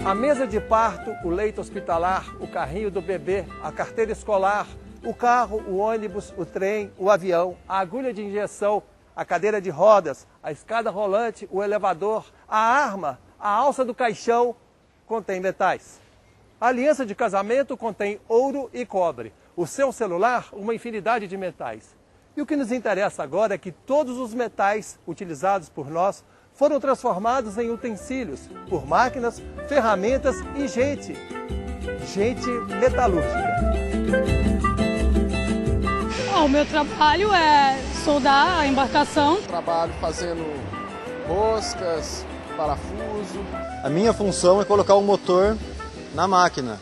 A mesa de parto, o leito hospitalar, o carrinho do bebê, a carteira escolar, o carro, o ônibus, o trem, o avião, a agulha de injeção, a cadeira de rodas, a escada rolante, o elevador, a arma, a alça do caixão contém metais. A aliança de casamento contém ouro e cobre. O seu celular, uma infinidade de metais. E o que nos interessa agora é que todos os metais utilizados por nós foram transformados em utensílios por máquinas, ferramentas e gente metalúrgica. O meu trabalho é soldar a embarcação. Trabalho fazendo roscas, parafuso. A minha função é colocar o motor na máquina.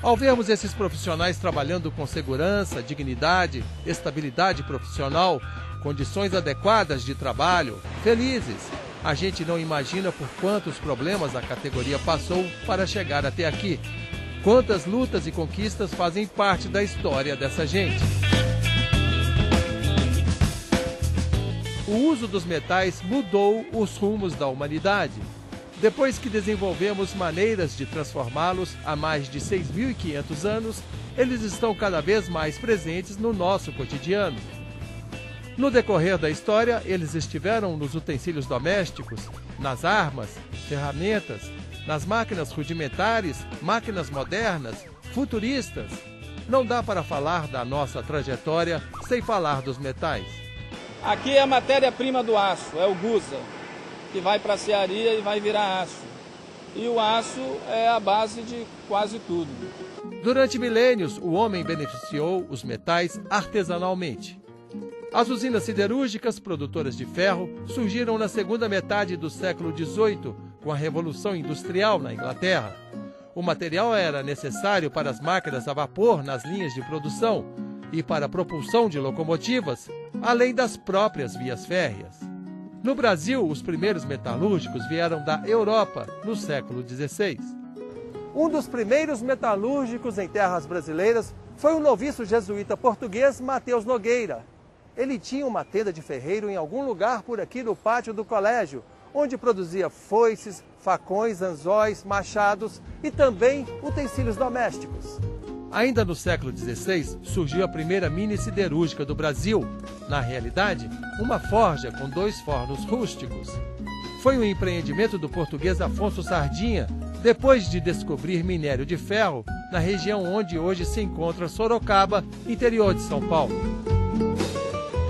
Ao vermos esses profissionais trabalhando com segurança, dignidade, estabilidade profissional, condições adequadas de trabalho, felizes, a gente não imagina por quantos problemas a categoria passou para chegar até aqui. Quantas lutas e conquistas fazem parte da história dessa gente. O uso dos metais mudou os rumos da humanidade. Depois que desenvolvemos maneiras de transformá-los há mais de 6.500 anos, eles estão cada vez mais presentes no nosso cotidiano. No decorrer da história, eles estiveram nos utensílios domésticos, nas armas, ferramentas, nas máquinas rudimentares, máquinas modernas, futuristas. Não dá para falar da nossa trajetória sem falar dos metais. Aqui é a matéria-prima do aço, é o gusa, que vai para a serraria e vai virar aço. E o aço é a base de quase tudo. Durante milênios, o homem beneficiou os metais artesanalmente. As usinas siderúrgicas, produtoras de ferro, surgiram na segunda metade do século XVIII, com a Revolução Industrial na Inglaterra. O material era necessário para as máquinas a vapor nas linhas de produção e para a propulsão de locomotivas, além das próprias vias férreas. No Brasil, os primeiros metalúrgicos vieram da Europa, no século XVI. Um dos primeiros metalúrgicos em terras brasileiras foi o noviço jesuíta português Mateus Nogueira. Ele tinha uma tenda de ferreiro em algum lugar por aqui no pátio do colégio, onde produzia foices, facões, anzóis, machados e também utensílios domésticos. Ainda no século XVI, surgiu a primeira mini siderúrgica do Brasil. Na realidade, uma forja com 2 fornos rústicos. Foi um empreendimento do português Afonso Sardinha, depois de descobrir minério de ferro na região onde hoje se encontra Sorocaba, interior de São Paulo.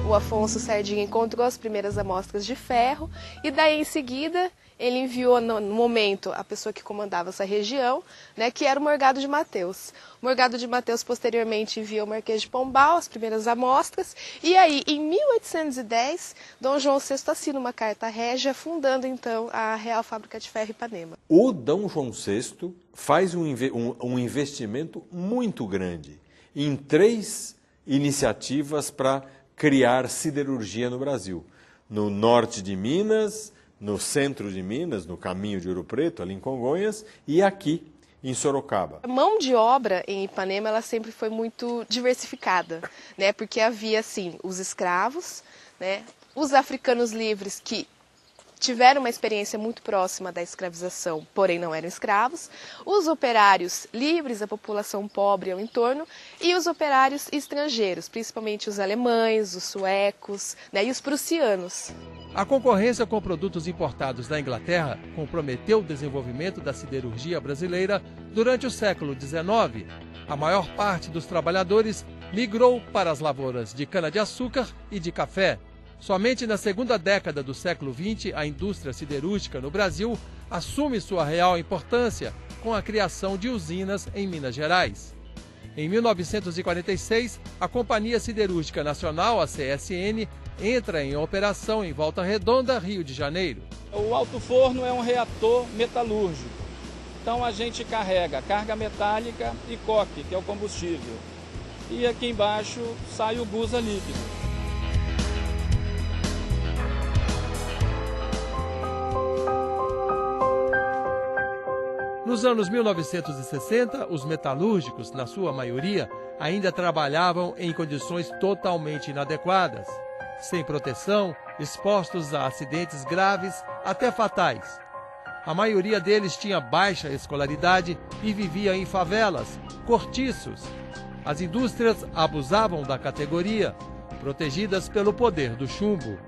O Afonso Sardinha encontrou as primeiras amostras de ferro e daí em seguida ele enviou no momento a pessoa que comandava essa região, né, que era o Morgado de Mateus. O Morgado de Mateus posteriormente enviou ao Marquês de Pombal as primeiras amostras e aí em 1810 Dom João VI assina uma carta régia fundando então a Real Fábrica de Ferro Ipanema. O Dom João VI faz um investimento muito grande em 3 iniciativas para criar siderurgia no Brasil. No norte de Minas, no centro de Minas, no caminho de Ouro Preto, ali em Congonhas, e aqui em Sorocaba. A mão de obra em Ipanema ela sempre foi muito diversificada, né? Porque havia assim os escravos, né? Os africanos livres que tiveram uma experiência muito próxima da escravização, porém não eram escravos, os operários livres, a população pobre ao entorno, e os operários estrangeiros, principalmente os alemães, os suecos, né, e os prussianos. A concorrência com produtos importados da Inglaterra comprometeu o desenvolvimento da siderurgia brasileira durante o século XIX. A maior parte dos trabalhadores migrou para as lavouras de cana-de-açúcar e de café. Somente na segunda década do século XX, a indústria siderúrgica no Brasil assume sua real importância com a criação de usinas em Minas Gerais. Em 1946, a Companhia Siderúrgica Nacional, a CSN, entra em operação em Volta Redonda, Rio de Janeiro. O alto-forno é um reator metalúrgico. Então a gente carrega carga metálica e coque, que é o combustível. E aqui embaixo sai o gusa líquido. Nos anos 1960, os metalúrgicos, na sua maioria, ainda trabalhavam em condições totalmente inadequadas, sem proteção, expostos a acidentes graves, até fatais. A maioria deles tinha baixa escolaridade e vivia em favelas, cortiços. As indústrias abusavam da categoria, protegidas pelo poder do chumbo.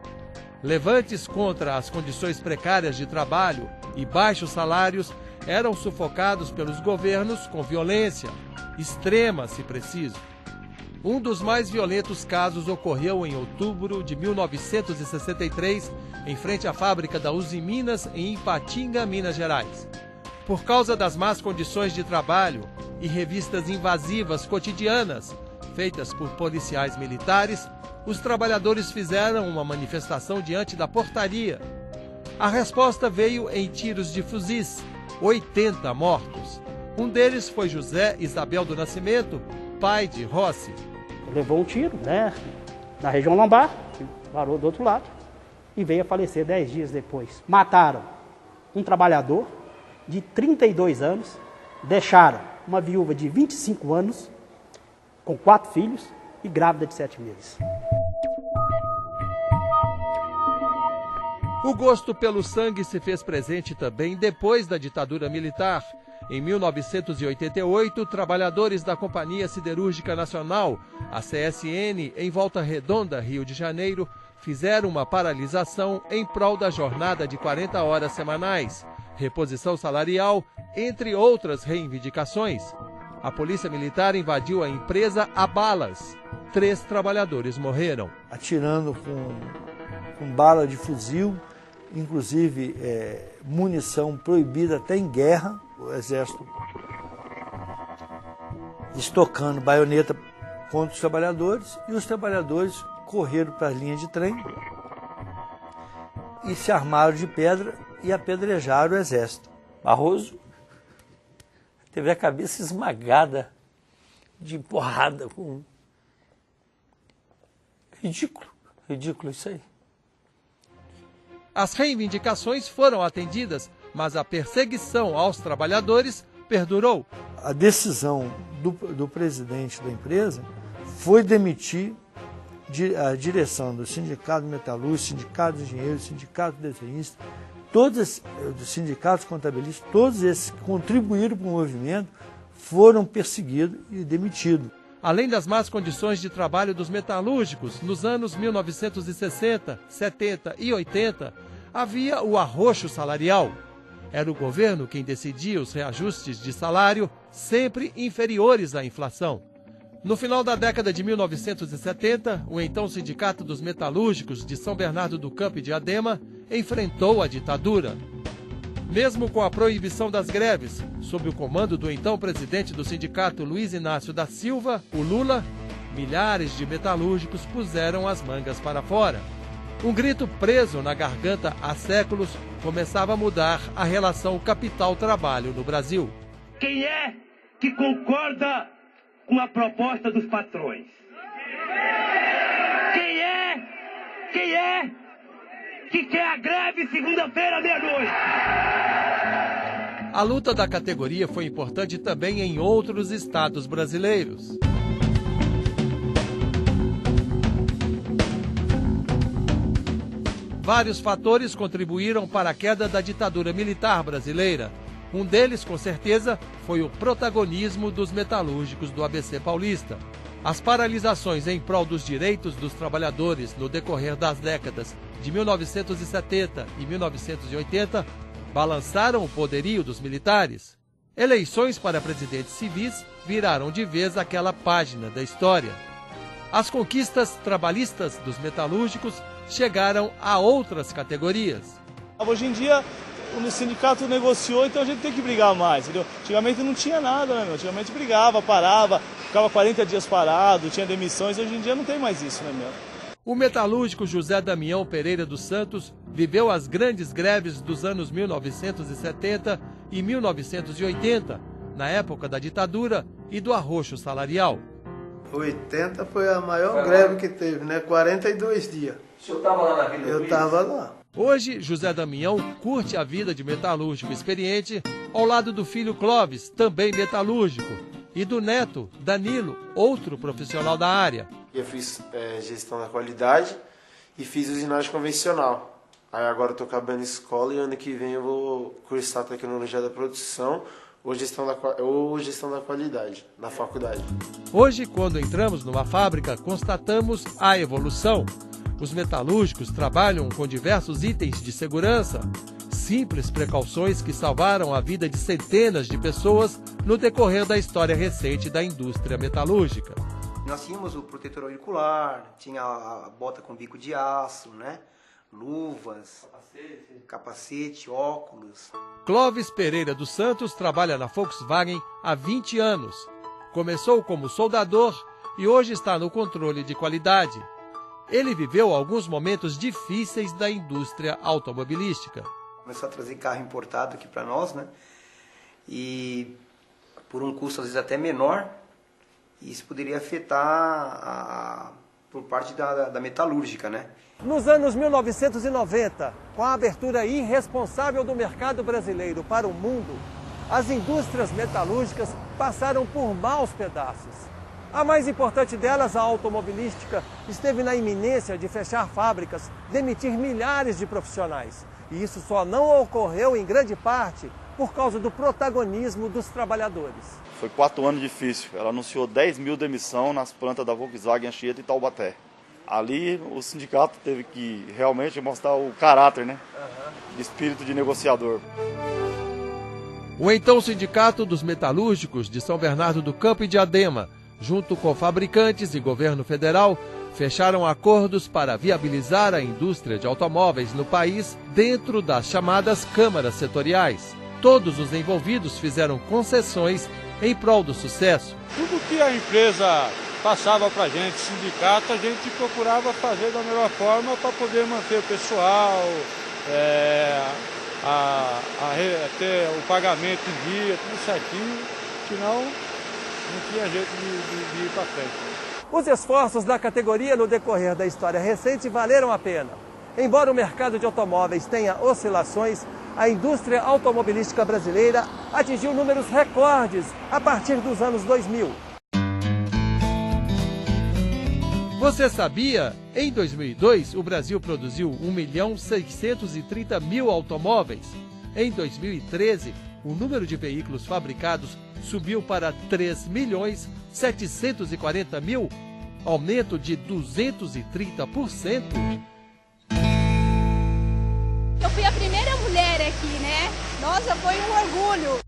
Levantes contra as condições precárias de trabalho e baixos salários eram sufocados pelos governos com violência, extrema se preciso. Um dos mais violentos casos ocorreu em outubro de 1963, em frente à fábrica da Usiminas, em Ipatinga, Minas Gerais. Por causa das más condições de trabalho e revistas invasivas cotidianas, feitas por policiais militares, os trabalhadores fizeram uma manifestação diante da portaria. A resposta veio em tiros de fuzis, 80 mortos. Um deles foi José Isabel do Nascimento, pai de Rossi. Levou um tiro, né, na região lombar, parou do outro lado e veio a falecer 10 dias depois. Mataram um trabalhador de 32 anos, deixaram uma viúva de 25 anos, com 4 filhos e grávida de 7 meses. O gosto pelo sangue se fez presente também depois da ditadura militar. Em 1988, trabalhadores da Companhia Siderúrgica Nacional, a CSN, em Volta Redonda, Rio de Janeiro, fizeram uma paralisação em prol da jornada de 40 horas semanais, reposição salarial, entre outras reivindicações. A polícia militar invadiu a empresa a balas. 3 trabalhadores morreram. Atirando com bala de fuzil, inclusive munição proibida até em guerra, o exército estocando baioneta contra os trabalhadores, e os trabalhadores correram para a linha de trem e se armaram de pedra e apedrejaram o exército. Barroso teve a cabeça esmagada de porrada. Ridículo isso aí. As reivindicações foram atendidas, mas a perseguição aos trabalhadores perdurou. A decisão do presidente da empresa foi demitir a direção do Sindicato Metalúrgico, Sindicato de Engenheiros, Sindicato de Desenhistas, todos os sindicatos contabilistas, todos esses que contribuíram para o movimento foram perseguidos e demitidos. Além das más condições de trabalho dos metalúrgicos, nos anos 1960, 70 e 80, havia o arroxo salarial. Era o governo quem decidia os reajustes de salário, sempre inferiores à inflação. No final da década de 1970, o então Sindicato dos Metalúrgicos de São Bernardo do Campo e Diadema enfrentou a ditadura. Mesmo com a proibição das greves, sob o comando do então presidente do sindicato Luiz Inácio da Silva, o Lula, milhares de metalúrgicos puseram as mangas para fora. Um grito preso na garganta há séculos começava a mudar a relação capital-trabalho no Brasil. Quem é que concorda com a proposta dos patrões? Quem é que quer a greve segunda-feira à meia-noite? A luta da categoria foi importante também em outros estados brasileiros. Vários fatores contribuíram para a queda da ditadura militar brasileira. Um deles, com certeza, foi o protagonismo dos metalúrgicos do ABC paulista. As paralisações em prol dos direitos dos trabalhadores no decorrer das décadas de 1970 e 1980 balançaram o poderio dos militares. Eleições para presidentes civis viraram de vez aquela página da história. As conquistas trabalhistas dos metalúrgicos chegaram a outras categorias. Hoje em dia, o sindicato negociou, então a gente tem que brigar mais, entendeu? Antigamente não tinha nada, né, meu? Antigamente brigava, parava, ficava 40 dias parado, tinha demissões, hoje em dia não tem mais isso, né, meu? O metalúrgico José Damião Pereira dos Santos viveu as grandes greves dos anos 1970 e 1980, na época da ditadura e do arroxo salarial. 80 foi a maior greve que teve, né? 42 dias. O senhor estava lá na Vila Luiz? Eu estava lá. Hoje, José Damião curte a vida de metalúrgico experiente ao lado do filho Clóvis, também metalúrgico, e do neto, Danilo, outro profissional da área. Eu fiz gestão da qualidade e fiz usinagem convencional. Aí agora eu estou acabando a escola e ano que vem eu vou cursar tecnologia da produção ou gestão da qualidade na faculdade. Hoje, quando entramos numa fábrica, constatamos a evolução. Os metalúrgicos trabalham com diversos itens de segurança, simples precauções que salvaram a vida de centenas de pessoas no decorrer da história recente da indústria metalúrgica. Nós tínhamos o protetor auricular, tinha a bota com bico de aço, né? Luvas, capacete, óculos. Clóvis Pereira dos Santos trabalha na Volkswagen há 20 anos. Começou como soldador e hoje está no controle de qualidade. Ele viveu alguns momentos difíceis da indústria automobilística. Começou a trazer carro importado aqui para nós, né? E por um custo às vezes até menor, isso poderia afetar por parte da metalúrgica, né? Nos anos 1990, com a abertura irresponsável do mercado brasileiro para o mundo, as indústrias metalúrgicas passaram por maus pedaços. A mais importante delas, a automobilística, esteve na iminência de fechar fábricas, demitir milhares de profissionais. E isso só não ocorreu, em grande parte, por causa do protagonismo dos trabalhadores. Foi 4 anos difícil. Ela anunciou 10 mil demissões nas plantas da Volkswagen Anchieta e Taubaté. Ali o sindicato teve que realmente mostrar o caráter, né? De espírito de negociador. O então Sindicato dos Metalúrgicos de São Bernardo do Campo e Diadema, junto com fabricantes e governo federal, fecharam acordos para viabilizar a indústria de automóveis no país dentro das chamadas câmaras setoriais. Todos os envolvidos fizeram concessões em prol do sucesso. Tudo que a empresa passava para a gente procurava fazer da melhor forma para poder manter o pessoal, ter o pagamento em dia, tudo certinho, senão não tinha jeito de ir para frente. Os esforços da categoria no decorrer da história recente valeram a pena. Embora o mercado de automóveis tenha oscilações, a indústria automobilística brasileira atingiu números recordes a partir dos anos 2000. Você sabia? Em 2002, o Brasil produziu 1.630.000 automóveis. Em 2013, o número de veículos fabricados subiu para 3.740.000, aumento de 230%. Eu fui a primeira mulher aqui, né? Nossa, foi um orgulho.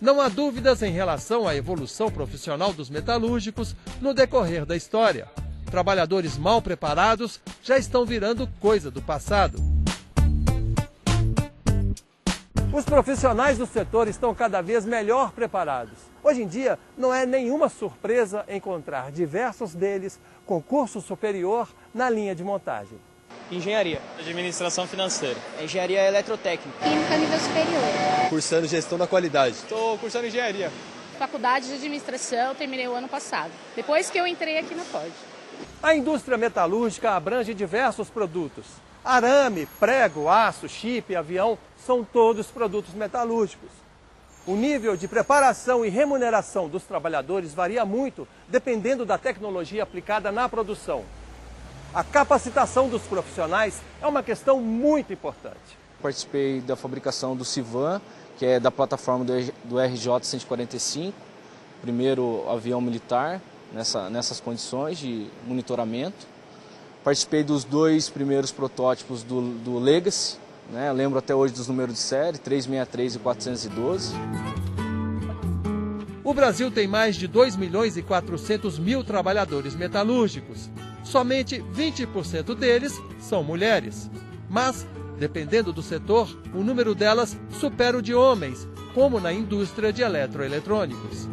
Não há dúvidas em relação à evolução profissional dos metalúrgicos no decorrer da história. Trabalhadores mal preparados já estão virando coisa do passado. Os profissionais do setor estão cada vez melhor preparados. Hoje em dia, não é nenhuma surpresa encontrar diversos deles com curso superior na linha de montagem. Engenharia. Administração financeira. Engenharia eletrotécnica. Química nível superior. Cursando gestão da qualidade. Estou cursando engenharia. Faculdade de administração, terminei o ano passado. Depois que eu entrei aqui na Ford. A indústria metalúrgica abrange diversos produtos. Arame, prego, aço, chip, avião, são todos produtos metalúrgicos. O nível de preparação e remuneração dos trabalhadores varia muito, dependendo da tecnologia aplicada na produção. A capacitação dos profissionais é uma questão muito importante. Participei da fabricação do Civan, que é da plataforma do RJ-145, primeiro avião militar, nessas condições de monitoramento. Participei dos 2 primeiros protótipos do Legacy, né? Lembro até hoje dos números de série, 363 e 412. O Brasil tem mais de 2.400.000 trabalhadores metalúrgicos. Somente 20% deles são mulheres. Mas, dependendo do setor, o número delas supera o de homens, como na indústria de eletroeletrônicos.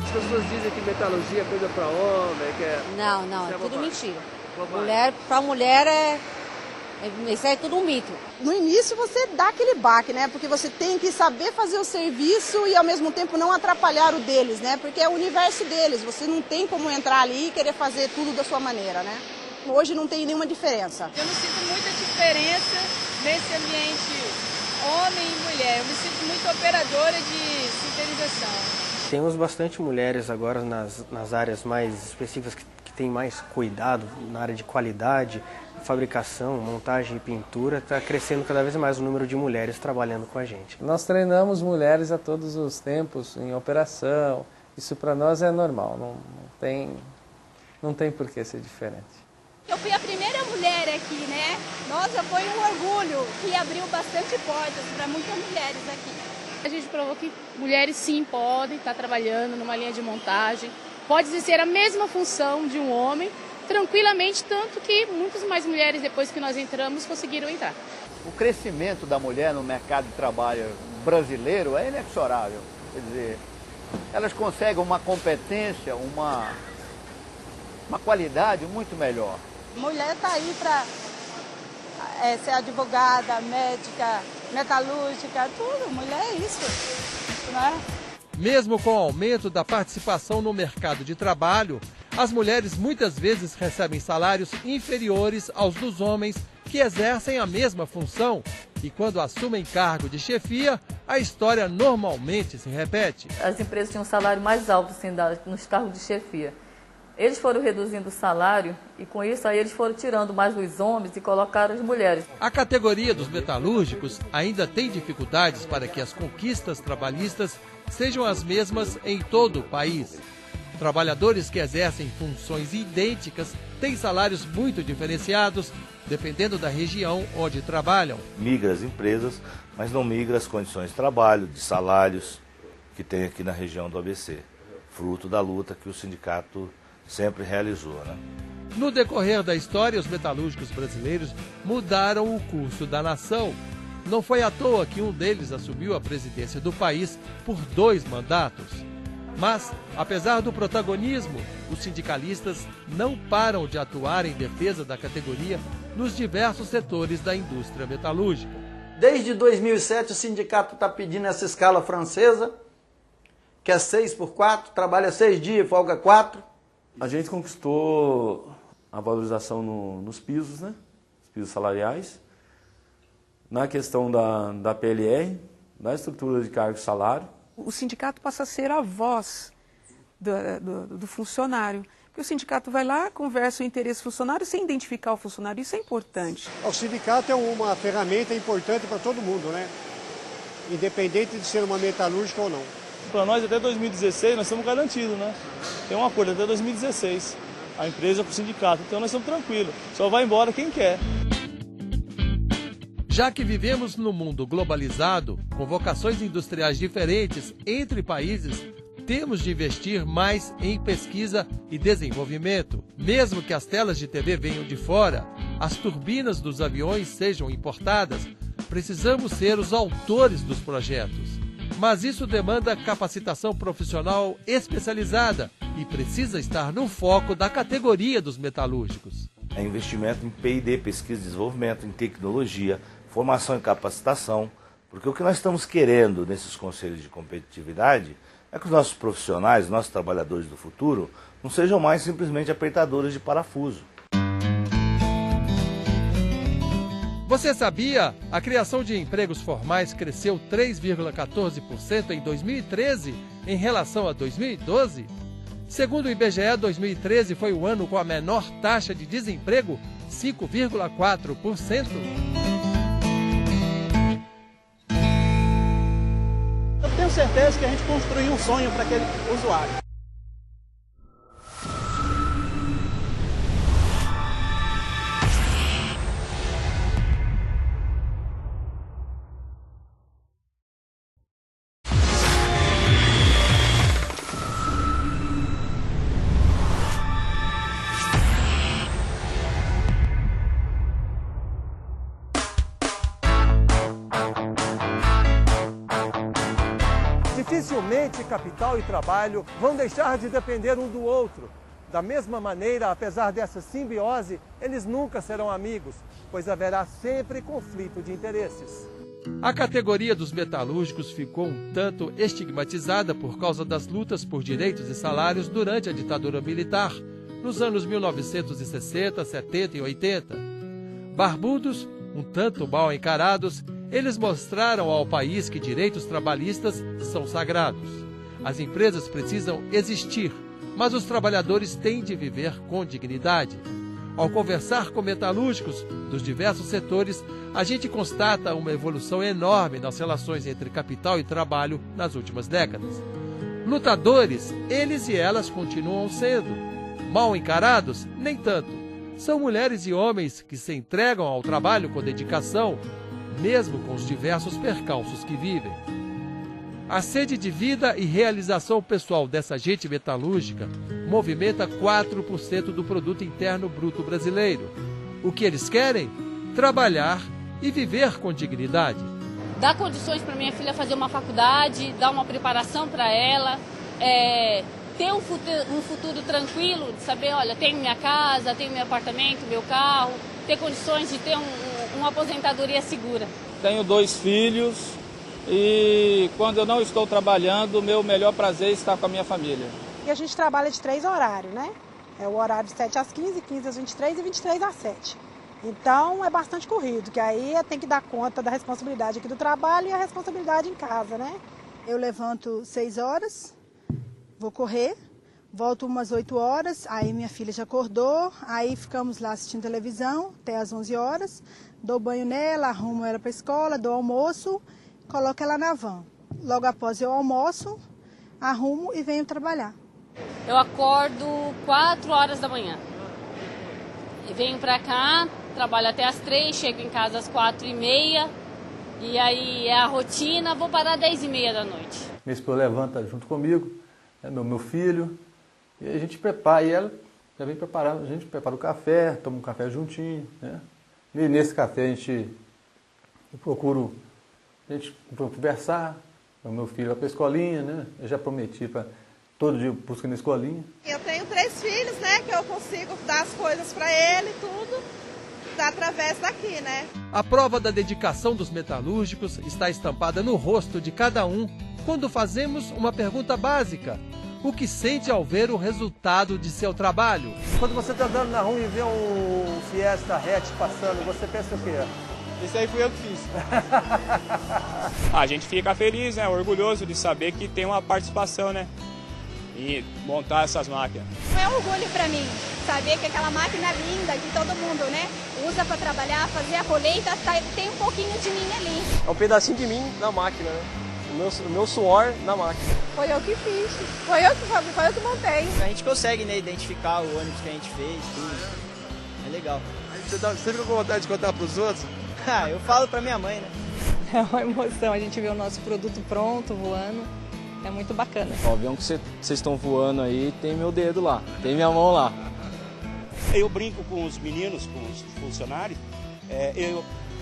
As pessoas dizem que metalurgia é coisa para homem, que é... Não, é tudo mentira. Para mulher Isso é tudo um mito. No início você dá aquele baque, né? Porque você tem que saber fazer o serviço e ao mesmo tempo não atrapalhar o deles, né? Porque é o universo deles, você não tem como entrar ali e querer fazer tudo da sua maneira, né? Hoje não tem nenhuma diferença. Eu não sinto muita diferença nesse ambiente homem e mulher. Eu me sinto muito operadora de sinterização. Temos bastante mulheres agora nas áreas mais específicas que tem mais cuidado na área de qualidade, fabricação, montagem e pintura. Está crescendo cada vez mais o número de mulheres trabalhando com a gente. Nós treinamos mulheres a todos os tempos em operação. Isso para nós é normal, não tem por que ser diferente. Eu fui a primeira mulher aqui, né? Nossa, foi um orgulho que abriu bastante portas para muitas mulheres aqui. A gente provou que mulheres sim podem estar trabalhando numa linha de montagem, pode exercer a mesma função de um homem, tranquilamente, tanto que muitas mais mulheres, depois que nós entramos, conseguiram entrar. O crescimento da mulher no mercado de trabalho brasileiro é inexorável. Quer dizer, elas conseguem uma competência, uma qualidade muito melhor. Mulher está aí para ser advogada, médica, metalúrgica, tudo. Mulher é isso, não é? Mesmo com o aumento da participação no mercado de trabalho, as mulheres muitas vezes recebem salários inferiores aos dos homens que exercem a mesma função. E quando assumem cargo de chefia, a história normalmente se repete. As empresas tinham um salário mais alto nos cargos de chefia. Eles foram reduzindo o salário e com isso aí eles foram tirando mais dos homens e colocaram as mulheres. A categoria dos metalúrgicos ainda tem dificuldades para que as conquistas trabalhistas sejam as mesmas em todo o país. Trabalhadores que exercem funções idênticas têm salários muito diferenciados, dependendo da região onde trabalham. Migra as empresas, mas não migra as condições de trabalho, de salários que tem aqui na região do ABC, fruto da luta que o sindicato sempre realizou, né? No decorrer da história, os metalúrgicos brasileiros mudaram o curso da nação. Não foi à toa que um deles assumiu a presidência do país por 2 mandatos. Mas, apesar do protagonismo, os sindicalistas não param de atuar em defesa da categoria nos diversos setores da indústria metalúrgica. Desde 2007 o sindicato está pedindo essa escala francesa, que é 6x4, trabalha 6 dias, folga 4. A gente conquistou a valorização nos pisos, né? Os pisos salariais. Na questão da PLR, da estrutura de cargo e salário. O sindicato passa a ser a voz do funcionário. Porque o sindicato vai lá, conversa o interesse do funcionário sem identificar o funcionário. Isso é importante. O sindicato é uma ferramenta importante para todo mundo, né? Independente de ser uma metalúrgica ou não. Para nós, até 2016, nós estamos garantidos, né? Tem um acordo até 2016, a empresa com o sindicato. Então nós estamos tranquilos, só vai embora quem quer. Já que vivemos num mundo globalizado, com vocações industriais diferentes entre países, temos de investir mais em pesquisa e desenvolvimento. Mesmo que as telas de TV venham de fora, as turbinas dos aviões sejam importadas, precisamos ser os autores dos projetos. Mas isso demanda capacitação profissional especializada e precisa estar no foco da categoria dos metalúrgicos. É investimento em P&D, pesquisa e desenvolvimento, em tecnologia, formação e capacitação, porque o que nós estamos querendo nesses conselhos de competitividade é que os nossos profissionais, os nossos trabalhadores do futuro, não sejam mais simplesmente apertadores de parafuso. Você sabia? A criação de empregos formais cresceu 3,14% em 2013 em relação a 2012? Segundo o IBGE, 2013 foi o ano com a menor taxa de desemprego, 5,4%. Eu tenho certeza que a gente construiu um sonho para aquele usuário. Dificilmente capital e trabalho vão deixar de depender um do outro. Da mesma maneira, apesar dessa simbiose, eles nunca serão amigos, pois haverá sempre conflito de interesses. A categoria dos metalúrgicos ficou um tanto estigmatizada por causa das lutas por direitos e salários durante a ditadura militar, nos anos 1960, 70 e 80. Barbudos, um tanto mal encarados, eles mostraram ao país que direitos trabalhistas são sagrados. As empresas precisam existir, mas os trabalhadores têm de viver com dignidade. Ao conversar com metalúrgicos dos diversos setores, a gente constata uma evolução enorme nas relações entre capital e trabalho nas últimas décadas. Lutadores, eles e elas continuam sendo. Mal encarados, nem tanto. São mulheres e homens que se entregam ao trabalho com dedicação, mesmo com os diversos percalços que vivem. A sede de vida e realização pessoal dessa gente metalúrgica movimenta 4% do produto interno bruto brasileiro. O que eles querem? Trabalhar e viver com dignidade. Dar condições para minha filha fazer uma faculdade, dar uma preparação para ela, ter um futuro tranquilo, de saber, olha, tenho minha casa, tenho meu apartamento, meu carro, ter condições de ter uma aposentadoria segura. Tenho 2 filhos e quando eu não estou trabalhando, o meu melhor prazer é estar com a minha família. E a gente trabalha de 3 horários, né? É o horário de 7 às 15, 15 às 23 e 23 às 7. Então é bastante corrido, que aí tem que dar conta da responsabilidade aqui do trabalho e a responsabilidade em casa, né? Eu levanto 6 horas, vou correr, volto umas 8 horas, aí minha filha já acordou, aí ficamos lá assistindo televisão até às 11 horas, dou banho nela, arrumo ela para a escola, dou almoço, coloco ela na van. Logo após eu almoço, arrumo e venho trabalhar. Eu acordo 4 horas da manhã e venho para cá, trabalho até às 3, chego em casa às 4h30 e aí é a rotina, vou parar às 10h30 da noite. Minha esposa levanta junto comigo, meu filho, e a gente prepara, e ela já vem preparando, a gente prepara o café, toma um café juntinho, né? E nesse café eu procuro conversar, o meu filho vai para a escolinha, né? Eu já prometi para todo dia buscar na escolinha. Eu tenho 3 filhos, né, que eu consigo dar as coisas para ele, tudo, através daqui, né? A prova da dedicação dos metalúrgicos está estampada no rosto de cada um quando fazemos uma pergunta básica. O que sente ao ver o resultado de seu trabalho? Quando você está andando na rua e vê um Fiesta hatch passando, você pensa o quê? Esse aí fui eu que fiz. A gente fica feliz, né? Orgulhoso de saber que tem uma participação, né? E montar essas máquinas. É um orgulho para mim saber que aquela máquina linda que todo mundo, né, usa para trabalhar, fazer a colheita, tem um pouquinho de mim ali. É um pedacinho de mim na máquina, né? O meu suor na máquina. Foi eu que fiz, foi eu que montei. A gente consegue, né, identificar o ônibus que a gente fez, tudo. É legal. Você fica com vontade de contar para os outros? Eu falo para minha mãe, né? É uma emoção, a gente vê o nosso produto pronto, voando. É muito bacana. O avião que vocês estão voando aí tem meu dedo lá, tem minha mão lá. Eu brinco com os meninos, com os funcionários,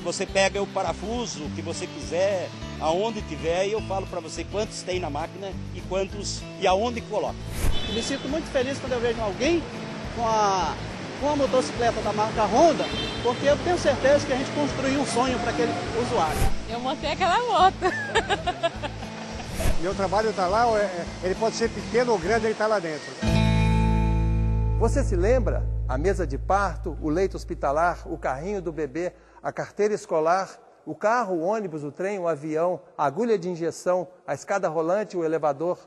você pega o parafuso que você quiser, aonde tiver, e eu falo para você quantos tem na máquina e quantos e aonde coloca. Eu me sinto muito feliz quando eu vejo alguém com a motocicleta da marca Honda, porque eu tenho certeza que a gente construiu um sonho para aquele usuário. Eu montei aquela moto. Meu trabalho está lá, ele pode ser pequeno ou grande, ele está lá dentro. Você se lembra? A mesa de parto, o leito hospitalar, o carrinho do bebê, a carteira escolar, o carro, o ônibus, o trem, o avião, a agulha de injeção, a escada rolante, o elevador.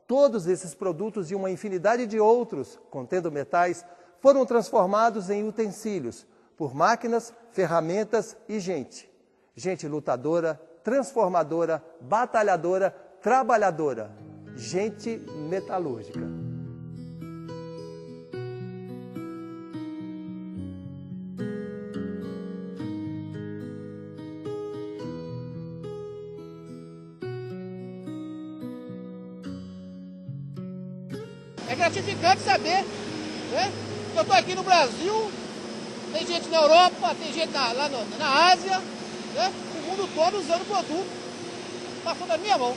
Todos esses produtos e uma infinidade de outros, contendo metais, foram transformados em utensílios por máquinas, ferramentas e gente. Gente lutadora, transformadora, batalhadora, trabalhadora. Gente metalúrgica. É gratificante saber, né? Eu estou aqui no Brasil, tem gente na Europa, tem gente lá na Ásia, né? O mundo todo usando o produto, passou da minha mão.